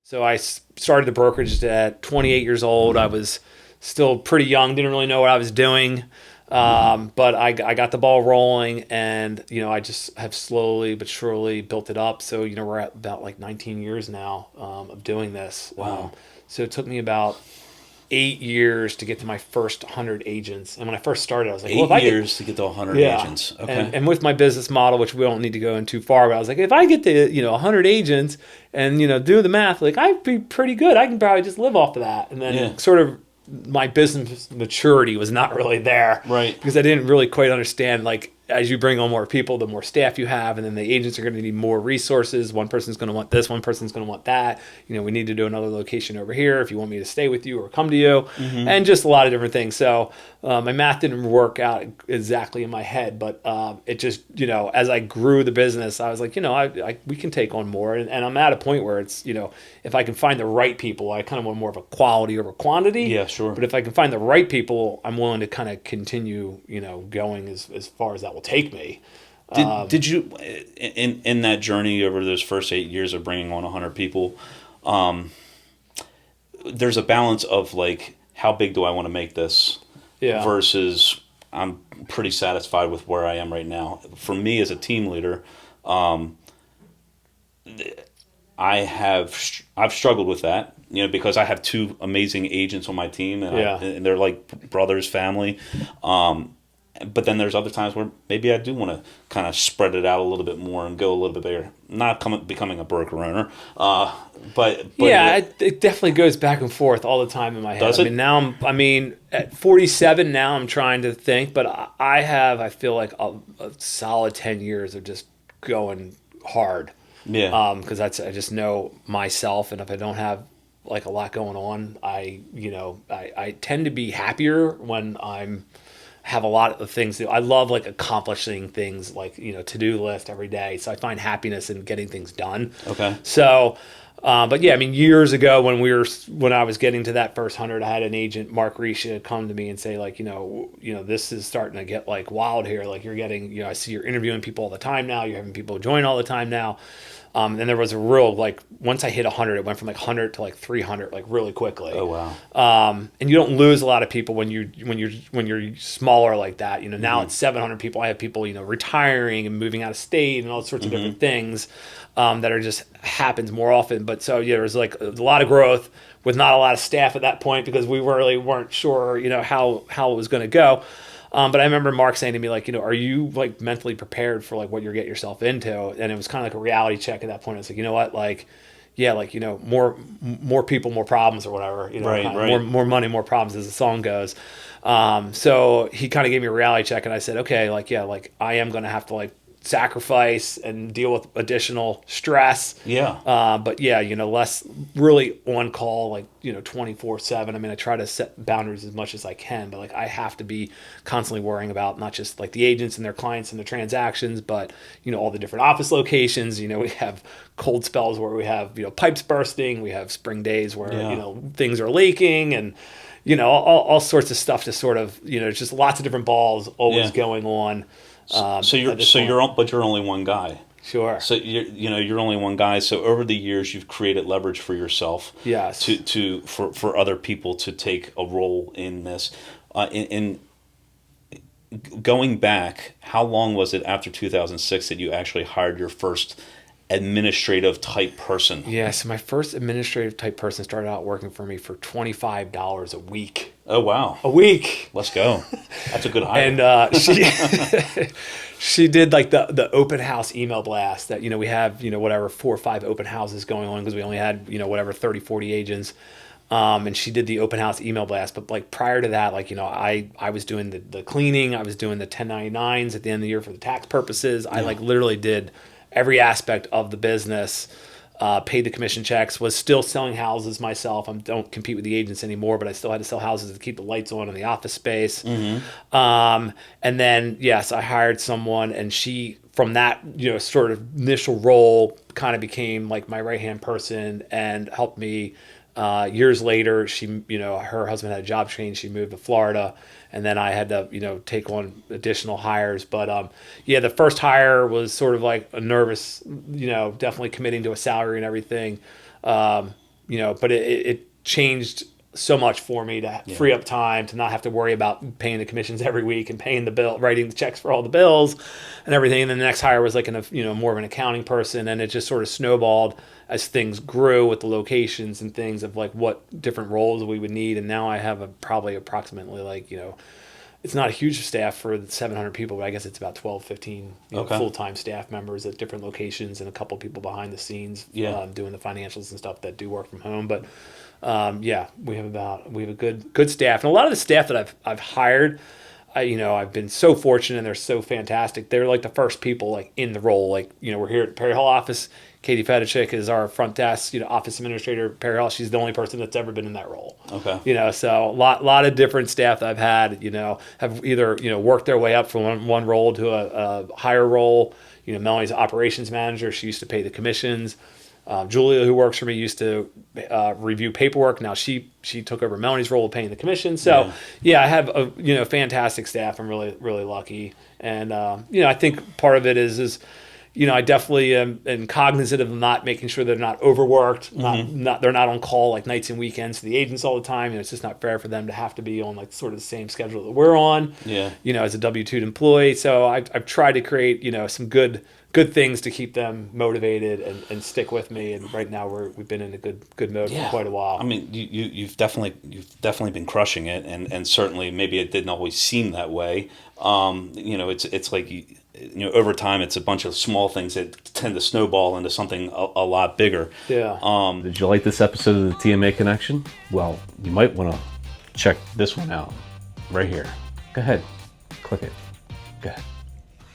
So I started the brokerage at 28 years old. I was still pretty young, didn't really know what I was doing. But I got the ball rolling, and I just have slowly but surely built it up. So we're at about like 19 years now of doing this. Wow. So it took me about 8 years to get to my first 100 agents. And when I first started, I was like, well, if Eight I get, years to get to 100 yeah. agents. And Okay. and with my business model, which we don't need to go in too far, but I was like, if I get to 100 agents and do the math, like I'd be pretty good. I can probably just live off of that. And Yeah. then sort of my business maturity was not really there Right. because I didn't really quite understand, like, as you bring on more people, the more staff you have, and then the agents are going to need more resources. One person's going to want this, one person's going to want that. We need to do another location over here if you want me to stay with you or come to you, and just a lot of different things. So my math didn't work out exactly in my head, but it just, as I grew the business, I was like, we can take on more, and I'm at a point where it's, if I can find the right people, I kind of want more of a quality over quantity. Yeah, sure. But if I can find the right people, I'm willing to kind of continue, going as far as that will take me. Did you in that journey over those first 8 years of bringing on 100 people? There's a balance of like, how big do I want to make this, Yeah. versus I'm pretty satisfied with where I am right now. For me as a team leader, I've struggled with that, because I have two amazing agents on my team, and, Yeah. and they're like brothers, family. But then there's other times where maybe I do want to kind of spread it out a little bit more and go a little bit bigger. Not becoming a broker owner, but Yeah, it definitely goes back and forth all the time in my head. Does it? I mean, at 47 now, I'm trying to think, but I feel like a solid 10 years of just going hard. Yeah. Because I just know myself, and if I don't have like a lot going on, I tend to be happier when I'm have a lot of things to do. I love like accomplishing things, like to-do list every day. So I find happiness in getting things done. Okay. So, but yeah, I mean, years ago when I was getting to that first 100, I had an agent, Mark Risha, come to me and say, like, this is starting to get like wild here. Like, you're getting, I see you're interviewing people all the time now. You're having people join all the time now. And there was a real, like, once I hit 100, it went from like 100 to like 300, like really quickly. Oh wow. And you don't lose a lot of people when you're smaller like that. Now it's 700 people. I have people, retiring and moving out of state and all sorts of different things that are just happens more often. But so yeah, there was like a lot of growth with not a lot of staff at that point because we really weren't sure, how it was going to go. But I remember Mark saying to me, like, are you like mentally prepared for like what you're getting yourself into? And it was kind of like a reality check at that point. I was like, you know what, like, yeah, like, more people, more problems or whatever, Right, kind of right. more money, more problems, as the song goes. So he kind of gave me a reality check, and I said, okay, like, yeah, like I am going to have to like sacrifice and deal with additional stress. Yeah. But yeah, less really on call, like, 24/7. I mean, I try to set boundaries as much as I can, but like I have to be constantly worrying about not just like the agents and their clients and the transactions, but, all the different office locations. We have cold spells where we have, pipes bursting. We have spring days where, Yeah. things are leaking, and, all sorts of stuff to sort of, just lots of different balls always Yeah. going on. So you're only one guy. Sure. So you're only one guy. So over the years, you've created leverage for yourself. Yes. For other people to take a role in this. In going back, how long was it after 2006 that you actually hired your first administrative type person? Yeah, so my first administrative type person started out working for me for $25 a week. Oh wow! A week. Let's go. That's a good hire. And she did like the open house email blast that, we have, whatever, 4 or 5 open houses going on because we only had, whatever, 30, 40 agents. And she did the open house email blast. But like prior to that, like, I was doing the cleaning. I was doing the 1099s at the end of the year for the tax purposes. I like literally did every aspect of the business. Paid the commission checks, was still selling houses myself. I don't compete with the agents anymore, but I still had to sell houses to keep the lights on in the office space. And then, yes, I hired someone, and she, from that, sort of initial role, kind of became like my right-hand person and helped me. Years later, she, her husband had a job change. She moved to Florida, and then I had to, take on additional hires. But yeah, the first hire was sort of like a nervous, definitely committing to a salary and everything. but it changed so much for me to free up time to not have to worry about paying the commissions every week and paying the bill, writing the checks for all the bills and everything. And then the next hire was like more of an accounting person, and it just sort of snowballed as things grew with the locations and things of like what different roles we would need. And now I have probably approximately like, it's not a huge staff for 700 people, but I guess it's about 12, 15 full-time staff members at different locations, and a couple people behind the scenes doing the financials and stuff that do work from home. But we have a good staff, and a lot of the staff that I've hired, I've been so fortunate, and they're so fantastic. They're like the first people like in the role. Like, we're here at the Perry Hall office. Katie Fedichik is our front desk, office administrator at Perry Hall. She's the only person that's ever been in that role. Okay. So a lot of different staff that I've had, have either, worked their way up from one role to a higher role. Melanie's operations manager. She used to pay the commissions. Julia, who works for me, used to review paperwork. Now she took over Melanie's role of paying the commission. So I have a fantastic staff. I'm really really lucky, and I think part of it is I definitely am cognizant of them not making sure they're not overworked, they're not on call like nights and weekends to the agents all the time. It's just not fair for them to have to be on like sort of the same schedule that we're on. As a W-2 employee. So I've tried to create some good things to keep them motivated and stick with me. And right now we've been in a good mode for quite a while. I mean, you've definitely been crushing it, and certainly maybe it didn't always seem that way. It's like over time, it's a bunch of small things that tend to snowball into something a lot bigger. Yeah. Did you like this episode of the TMA Connection? Well, you might want to check this one out right here. Go ahead, click it. Go ahead.